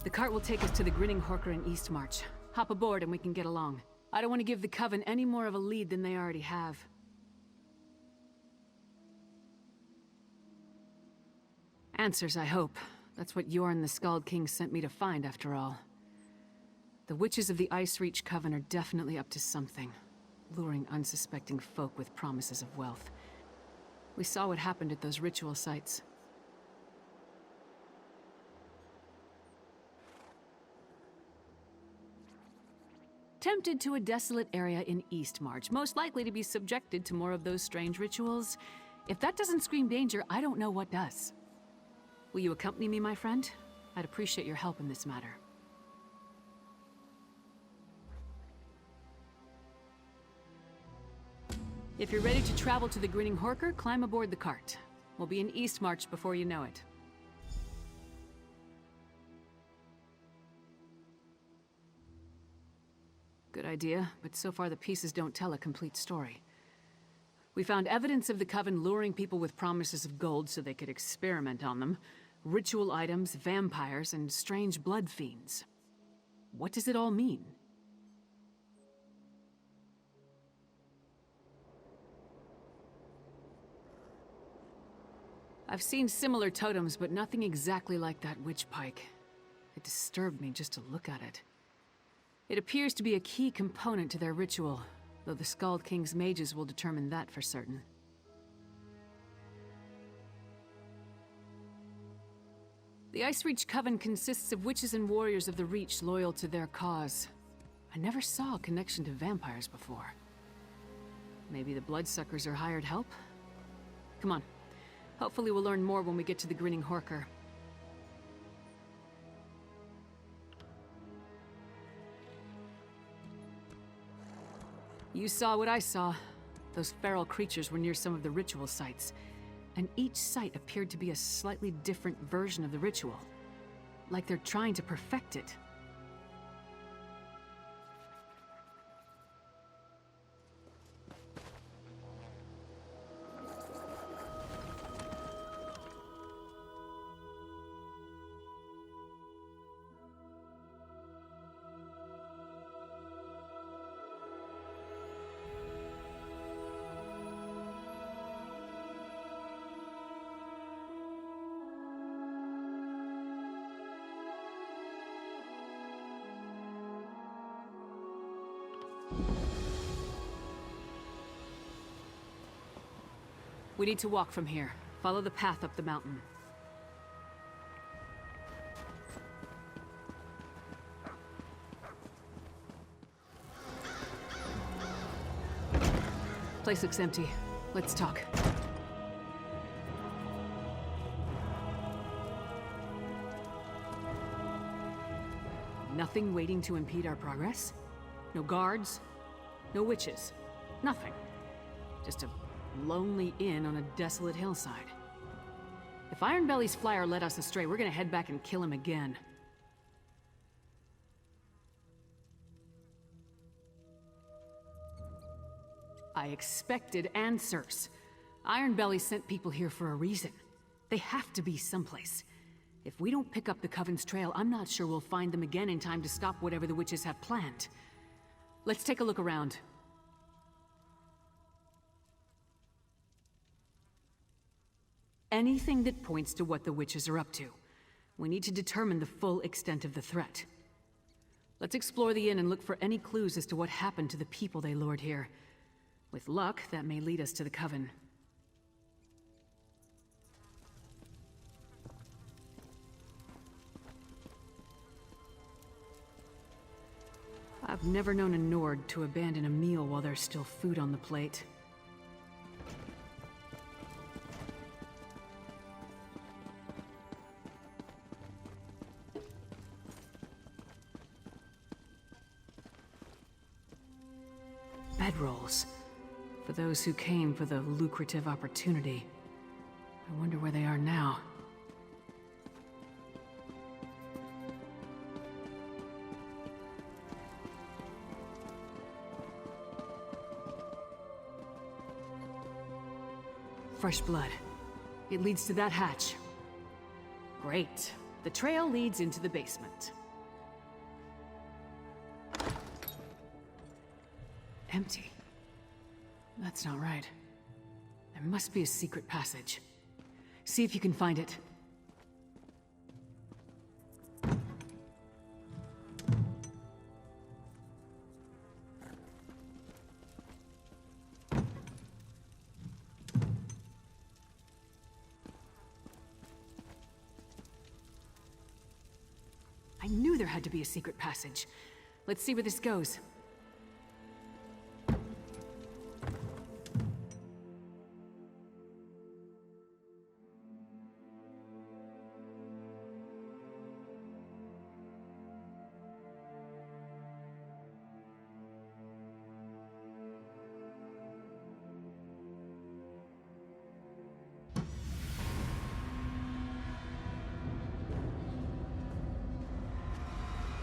The cart will take us to the Grinning Horker in Eastmarch. Hop aboard and we can get along. I don't want to give the Coven any more of a lead than they already have. Answers, I hope. That's what Yorn the Skald King sent me to find, after all. The witches of the Icereach Coven are definitely up to something, luring unsuspecting folk with promises of wealth. We saw what happened at those ritual sites. Tempted to a desolate area in Eastmarch, most likely to be subjected to more of those strange rituals. If that doesn't scream danger, I don't know what does. Will you accompany me, my friend? I'd appreciate your help in this matter. If you're ready to travel to the Grinning Horker, climb aboard the cart. We'll be in Eastmarch before you know it. Good idea, but so far the pieces don't tell a complete story. We found evidence of the Coven luring people with promises of gold so they could experiment on them. Ritual items, vampires, and strange blood fiends. What does it all mean? I've seen similar totems, but nothing exactly like that witch pike. It disturbed me just to look at it. It appears to be a key component to their ritual, though the Skald King's mages will determine that for certain. The Icereach Coven consists of witches and warriors of the Reach loyal to their cause. I never saw a connection to vampires before. Maybe the bloodsuckers are hired help? Come on. Hopefully we'll learn more when we get to the Grinning Horker. You saw what I saw. Those feral creatures were near some of the ritual sites, and each site appeared to be a slightly different version of the ritual. Like they're trying to perfect it. We need to walk from here. Follow the path up the mountain. Place looks empty. Let's talk. Nothing waiting to impede our progress? No guards? No witches? Nothing. Just a lonely inn on a desolate hillside. If Ironbelly's flyer led us astray, we're gonna head back and kill him again. I expected answers. Ironbelly sent people here for a reason. They have to be someplace. If we don't pick up the Coven's trail, I'm not sure we'll find them again in time to stop whatever the witches have planned. Let's take a look around. Anything that points to what the witches are up to. We need to determine the full extent of the threat. Let's explore the inn and look for any clues as to what happened to the people they lured here. With luck, that may lead us to the Coven. I've never known a Nord to abandon a meal while there's still food on the plate. Bedrolls. For those who came for the lucrative opportunity. I wonder where they are now. Fresh blood. It leads to that hatch. Great. The trail leads into the basement. Empty. That's not right. There must be a secret passage. See if you can find it. I knew there had to be a secret passage. Let's see where this goes.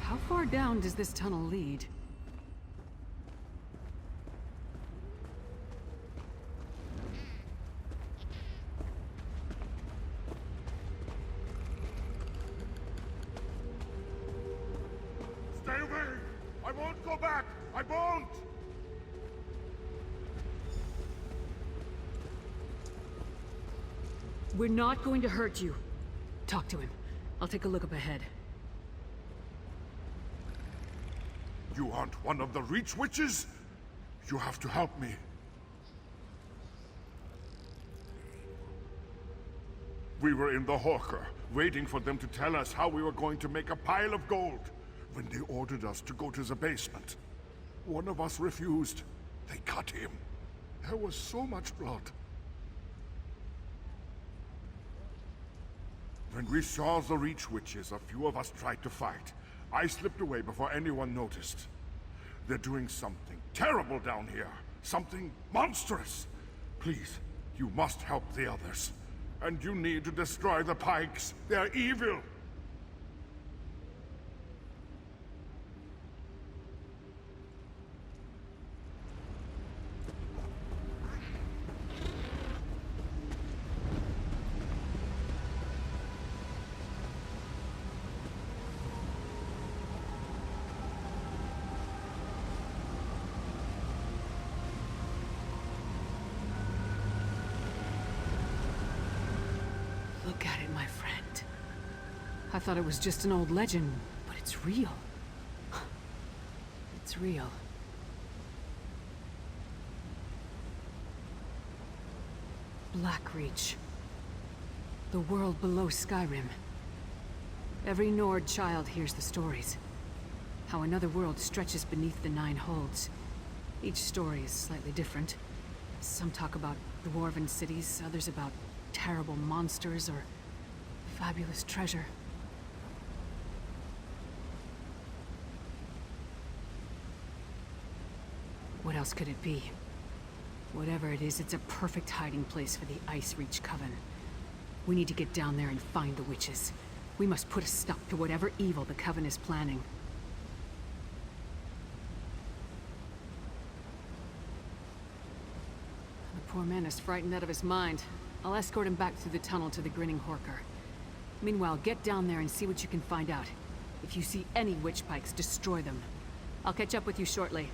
How far down does this tunnel lead? Stay away! I won't go back! I won't! We're not going to hurt you. Talk to him. I'll take a look up ahead. You aren't one of the Reach Witches? You have to help me. We were in the Hawker, waiting for them to tell us how we were going to make a pile of gold, when they ordered us to go to the basement. One of us refused. They cut him. There was so much blood. When we saw the Reach Witches, a few of us tried to fight. I slipped away before anyone noticed. They're doing something terrible down here. Something monstrous. Please, you must help the others. And you need to destroy the Pikes. They're evil. Look at it, my friend. I thought it was just an old legend, but it's real. It's real. Blackreach. The world below Skyrim. Every Nord child hears the stories. How another world stretches beneath the Nine Holds. Each story is slightly different. Some talk about dwarven cities, others about terrible monsters or fabulous treasure. What else could it be? Whatever it is, it's a perfect hiding place for the Icereach Coven. We need to get down there and find the witches. We must put a stop to whatever evil the Coven is planning. The poor man is frightened out of his mind. I'll escort him back through the tunnel to the Grinning Horker. Meanwhile, get down there and see what you can find out. If you see any witch pikes, destroy them. I'll catch up with you shortly.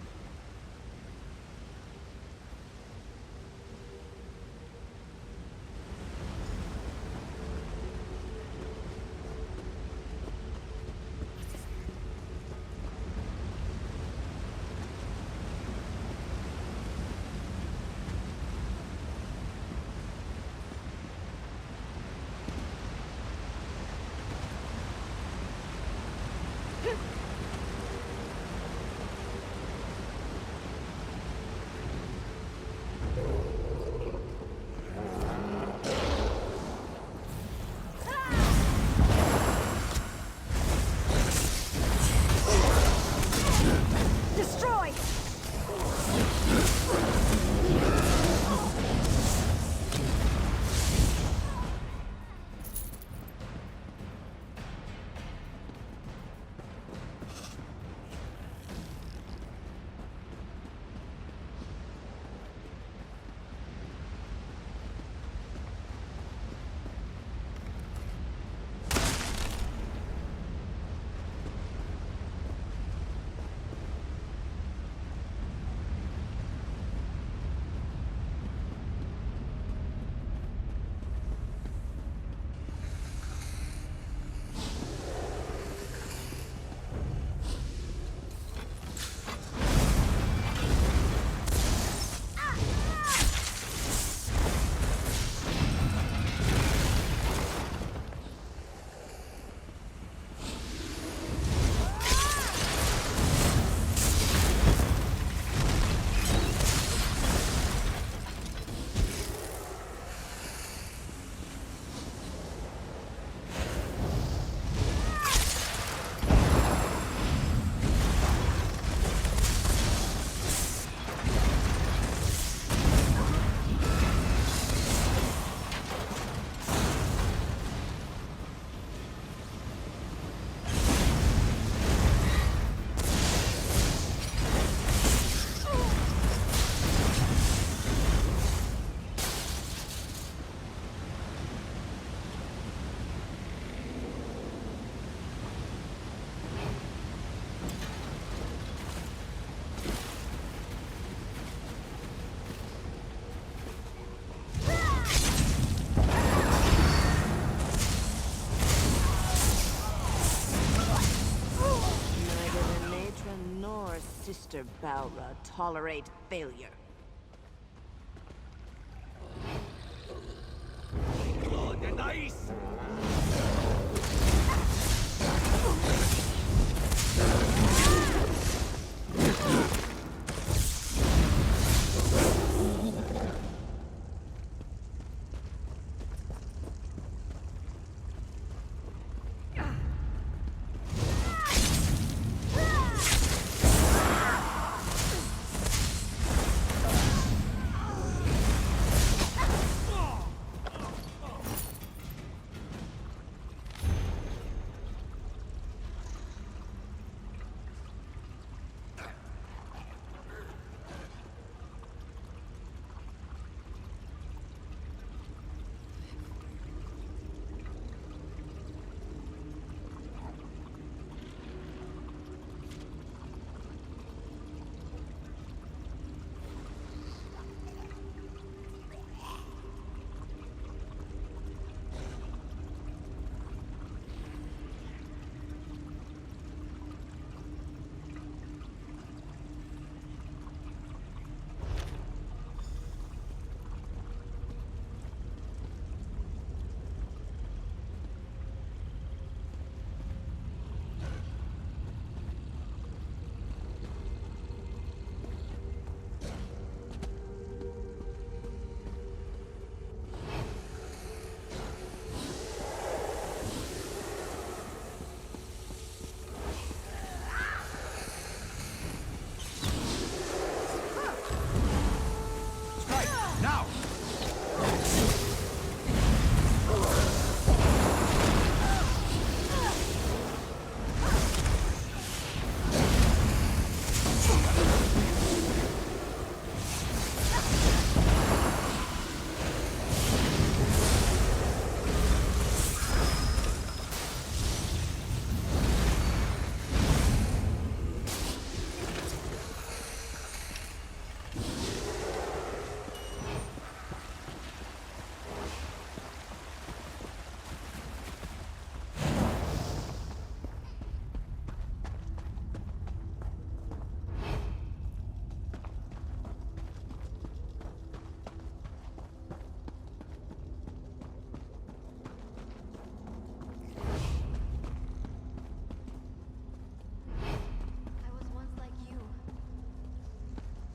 Sister Balra tolerate failure? Nice!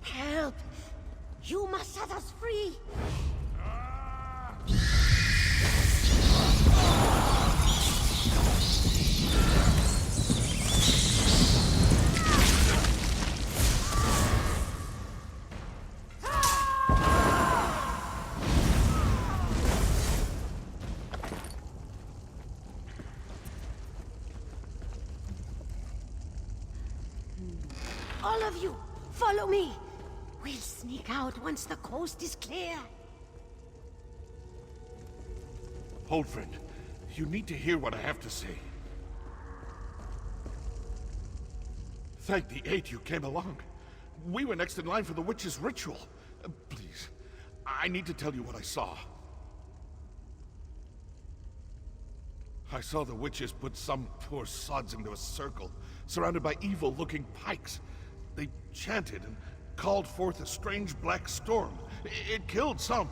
Help! You must set us free! All of you, follow me! We'll sneak out once the coast is clear. Hold, friend. You need to hear what I have to say. Thank the eight you came along. We were next in line for the witch's ritual. Please, I need to tell you what I saw. I saw the witches put some poor sods into a circle, surrounded by evil-looking pikes. They chanted and called forth a strange black storm. It killed some,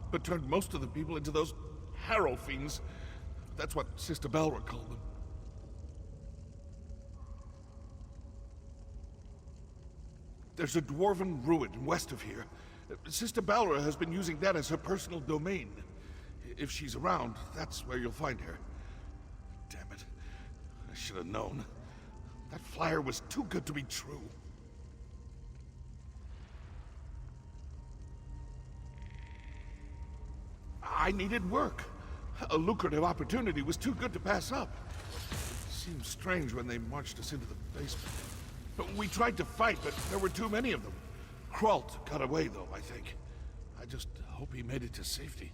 but turned most of the people into those harrow fiends. That's what Sister Balra called them. There's a dwarven ruin west of here. Sister Balra has been using that as her personal domain. If she's around, that's where you'll find her. Damn it. I should have known. That flyer was too good to be true. I needed work. A lucrative opportunity was too good to pass up. It seemed strange when they marched us into the basement. But we tried to fight, but there were too many of them. Kralt got away, though, I think. I just hope he made it to safety.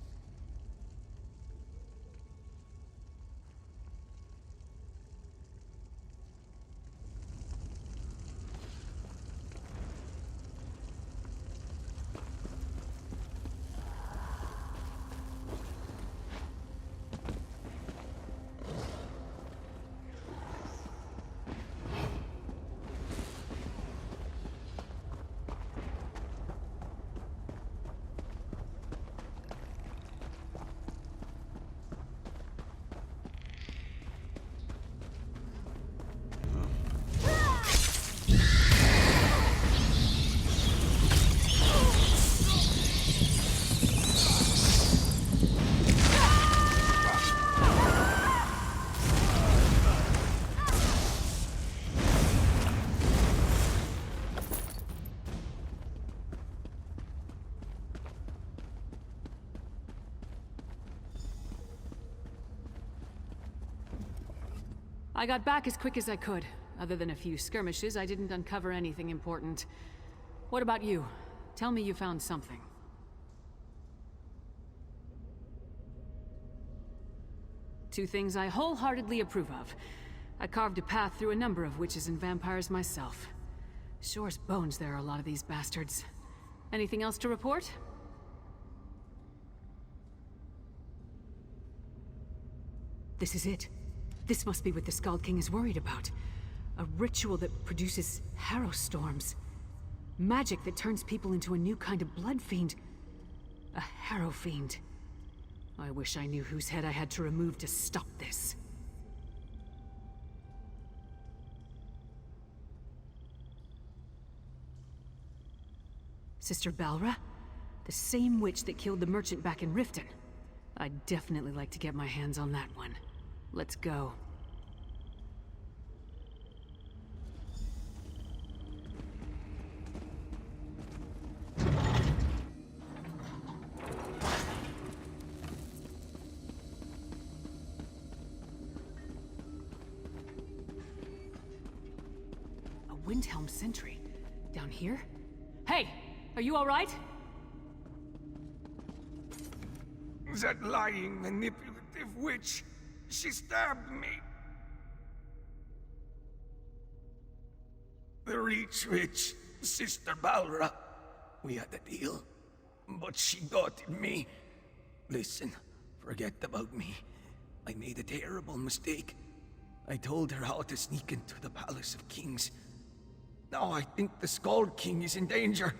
I got back as quick as I could. Other than a few skirmishes, I didn't uncover anything important. What about you? Tell me you found something. Two things I wholeheartedly approve of. I carved a path through a number of witches and vampires myself. Sure as bones there are a lot of these bastards. Anything else to report? This is it. This must be what the Skald King is worried about. A ritual that produces harrow storms. Magic that turns people into a new kind of blood fiend. A harrow fiend. I wish I knew whose head I had to remove to stop this. Sister Balra? The same witch that killed the merchant back in Riften. I'd definitely like to get my hands on that one. Let's go. A Windhelm sentry? Down here? Hey! Are you alright? That lying, manipulative witch, she stabbed me. The Reach Witch, Sister Balra. We had a deal, but she doubted me. Listen, forget about me. I made a terrible mistake. I told her how to sneak into the Palace of Kings. Now I think the Skald King is in danger.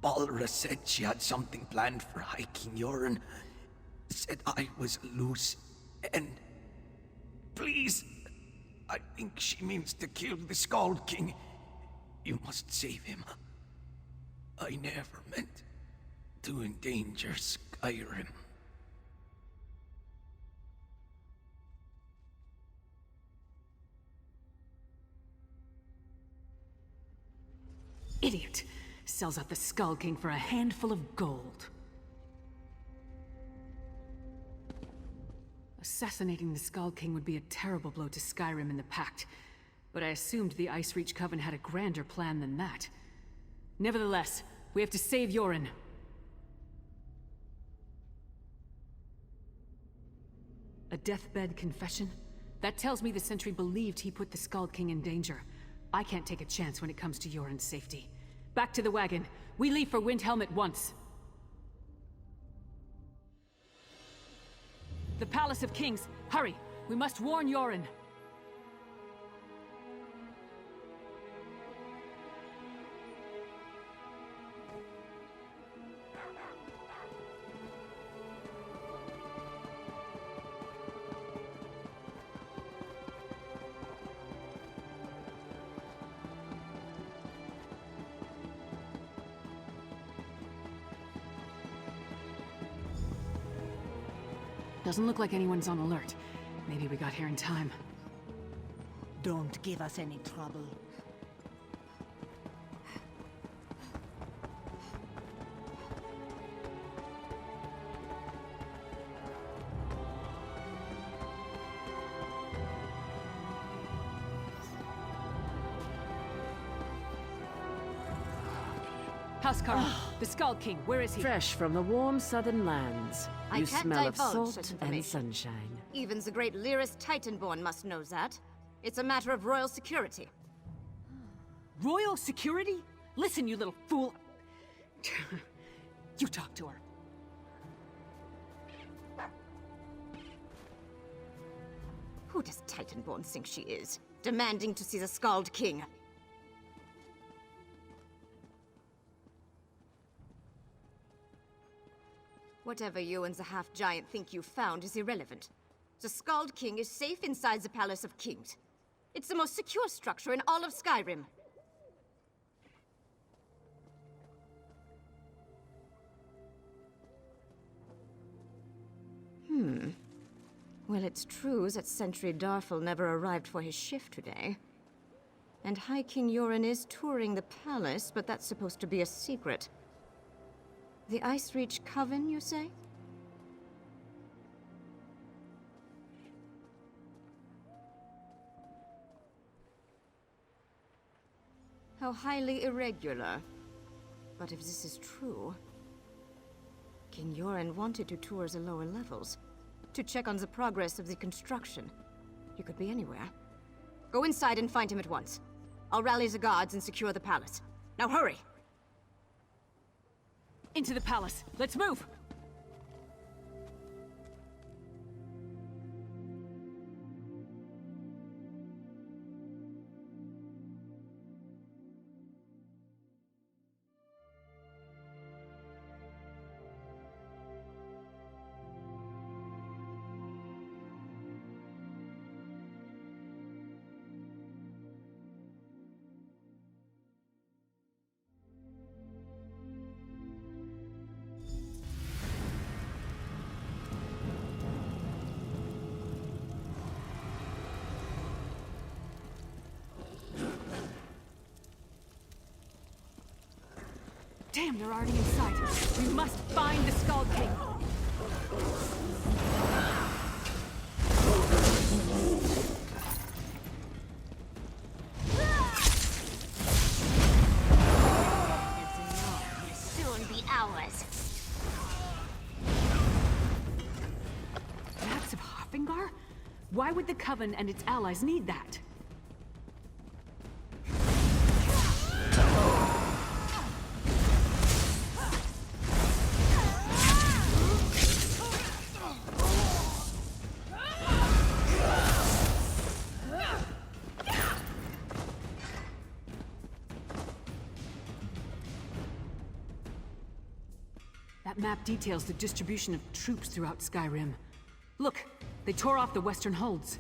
Balra said she had something planned for High King Yoren. Said I was a loose end. Please, I think she means to kill the Skald King. You must save him. I never meant to endanger Skyrim. Idiot! Sells out the Skald King for a handful of gold. Assassinating the Skald King would be a terrible blow to Skyrim and the Pact, but I assumed the Icereach Coven had a grander plan than that. Nevertheless, we have to save Yoren. A deathbed confession? That tells me the sentry believed he put the Skald King in danger. I can't take a chance when it comes to Yoren's safety. Back to the wagon. We leave for Windhelm at once. The Palace of Kings. Hurry! We must warn Yoren. Doesn't look like anyone's on alert. Maybe we got here in time. Don't give us any trouble. Housecarl, the Skald King, where is he? Fresh from the warm southern lands. I You can't smell of divulge salt such and information. sunshine. Even the great Lyris Titanborn must know that. It's a matter of royal security. Royal security? Listen, you little fool. You talk to her. Who does Titanborn think she is? Demanding to see the Skald King. Whatever you and the half-giant think you found is irrelevant. The Skald King is safe inside the Palace of Kings. It's the most secure structure in all of Skyrim. Well, it's true that Sentry Darfel never arrived for his shift today. And High King Yoren is touring the palace, but that's supposed to be a secret. The Icereach Coven, you say? How highly irregular. But if this is true, King Yoren wanted to tour the lower levels, to check on the progress of the construction. He could be anywhere. Go inside and find him at once. I'll rally the guards and secure the palace. Now hurry! Into the palace. Let's move! Damn, they're already inside. We must find the Skull King. Will soon be ours. Maps of Hoffingar? Why would the Coven and its allies need that? That map details the distribution of troops throughout Skyrim. Look, they tore off the western holds.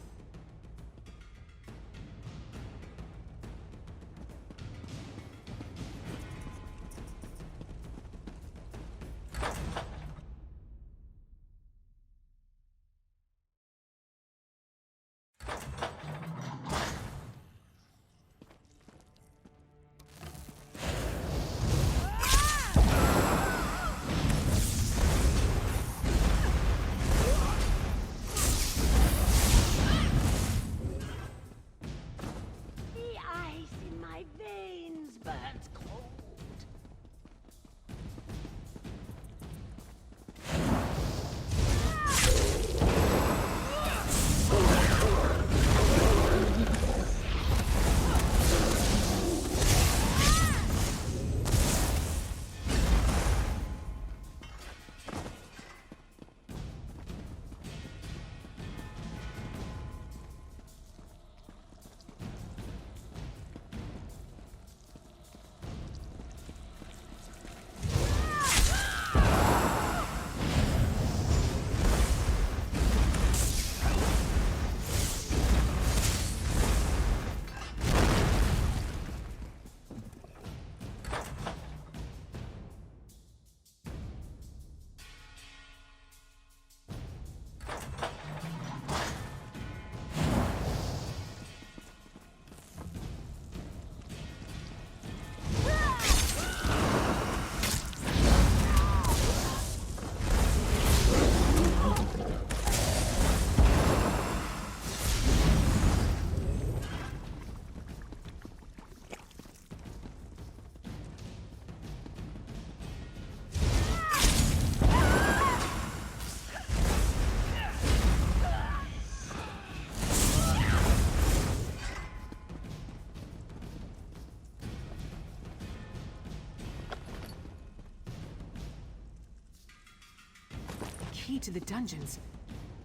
Key to the dungeons.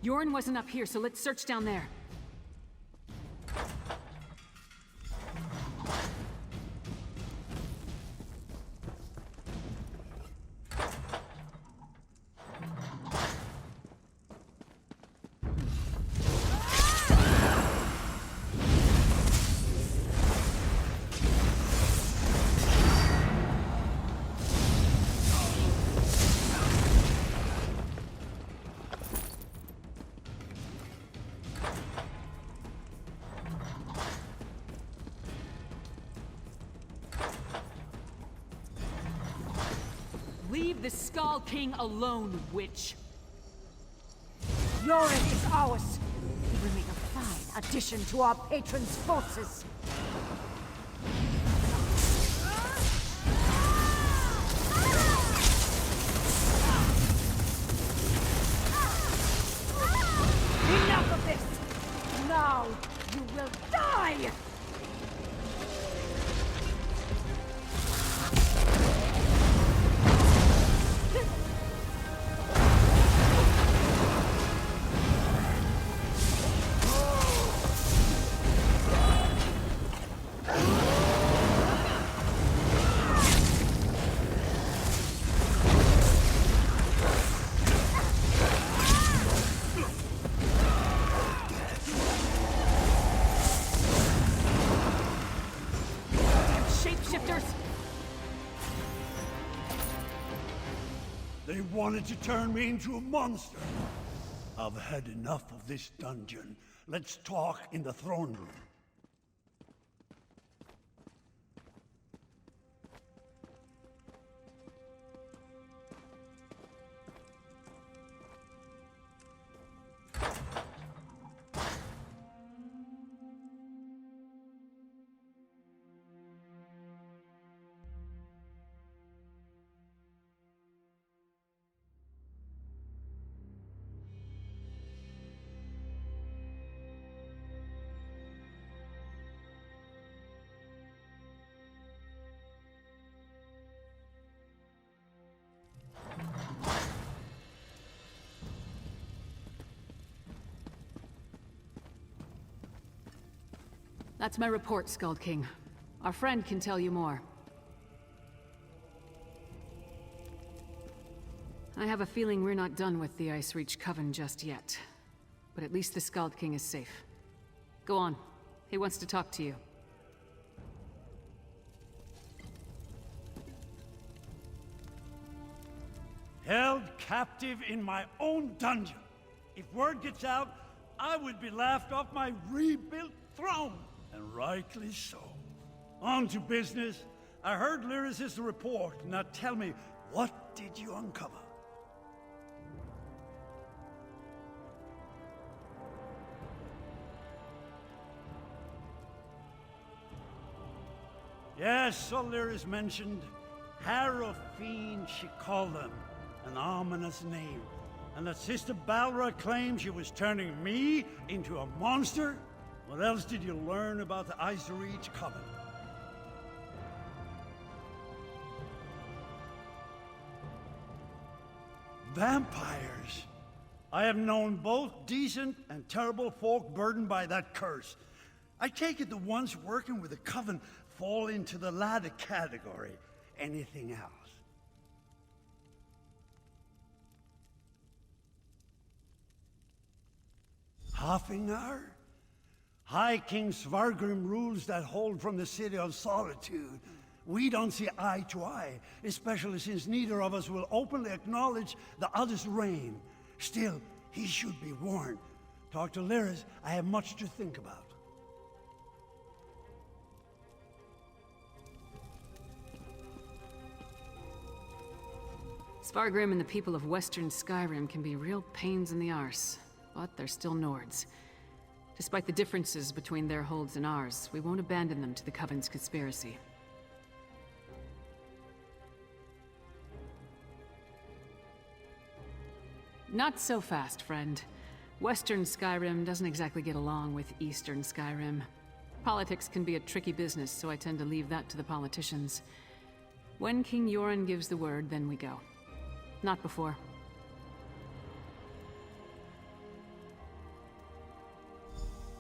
Yoren wasn't up here, so let's search down there. Leave the Skull King alone, witch! Yoren is ours. He will make a fine addition to our patron's forces. Now, you will die! They wanted to turn me into a monster. I've had enough of this dungeon. Let's talk in the throne room. That's my report, Skald King. Our friend can tell you more. I have a feeling we're not done with the Ice Reach Coven just yet. But at least the Skald King is safe. Go on. He wants to talk to you. Held captive in my own dungeon. If word gets out, I would be laughed off my rebuilt throne. And rightly so. On to business. I heard Lyris' report. Now tell me, what did you uncover? Yes, so Lyris mentioned. Harrow-fiend, she called them. An ominous name. And that Sister Balra claimed she was turning me into a monster? What else did you learn about the Ice Reach Coven? Vampires! I have known both decent and terrible folk burdened by that curse. I take it the ones working with the Coven fall into the latter category. Anything else? Hafengar? High King Svargrim rules that hold from the City of Solitude. We don't see eye to eye, especially since neither of us will openly acknowledge the other's reign. Still, he should be warned. Talk to Lyris, I have much to think about. Svargrim and the people of Western Skyrim can be real pains in the arse, but they're still Nords. Despite the differences between their holds and ours, we won't abandon them to the Coven's conspiracy. Not so fast, friend. Western Skyrim doesn't exactly get along with Eastern Skyrim. Politics can be a tricky business, so I tend to leave that to the politicians. When King Yoren gives the word, then we go. Not before.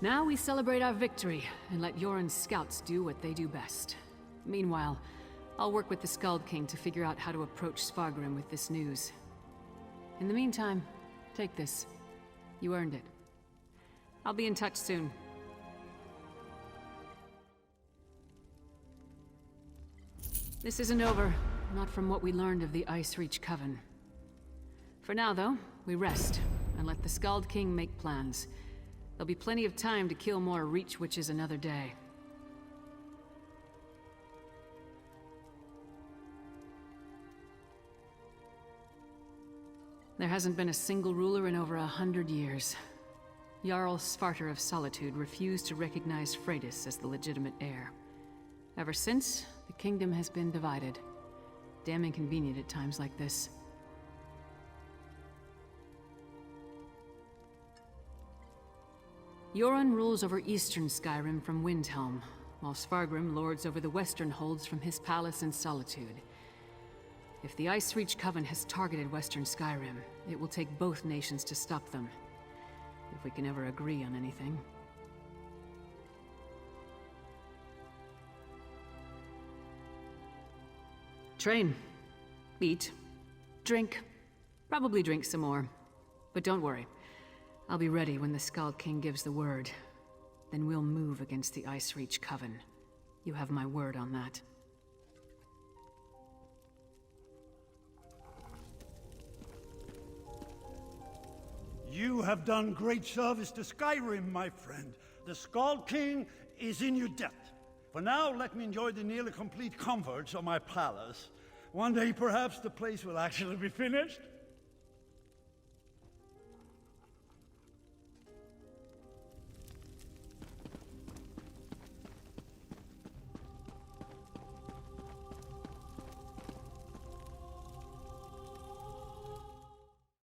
Now we celebrate our victory, and let Yoren's scouts do what they do best. Meanwhile, I'll work with the Skald King to figure out how to approach Svargrim with this news. In the meantime, take this. You earned it. I'll be in touch soon. This isn't over, not from what we learned of the Ice Reach Coven. For now, though, we rest, and let the Skald King make plans. There'll be plenty of time to kill more Reach Witches another day. There hasn't been a single ruler in over 100 years. Jarl Svarter of Solitude refused to recognize Freydis as the legitimate heir. Ever since, the kingdom has been divided. Damn inconvenient at times like this. Yoren rules over eastern Skyrim from Windhelm, while Svargrim lords over the western holds from his palace in Solitude. If the Icereach Coven has targeted western Skyrim, it will take both nations to stop them. If we can ever agree on anything. Train. Eat. Drink. Probably drink some more. But don't worry. I'll be ready when the Skald King gives the word. Then we'll move against the Icereach Coven. You have my word on that. You have done great service to Skyrim, my friend. The Skald King is in your debt. For now, let me enjoy the nearly complete comforts of my palace. One day, perhaps, the place will actually be finished.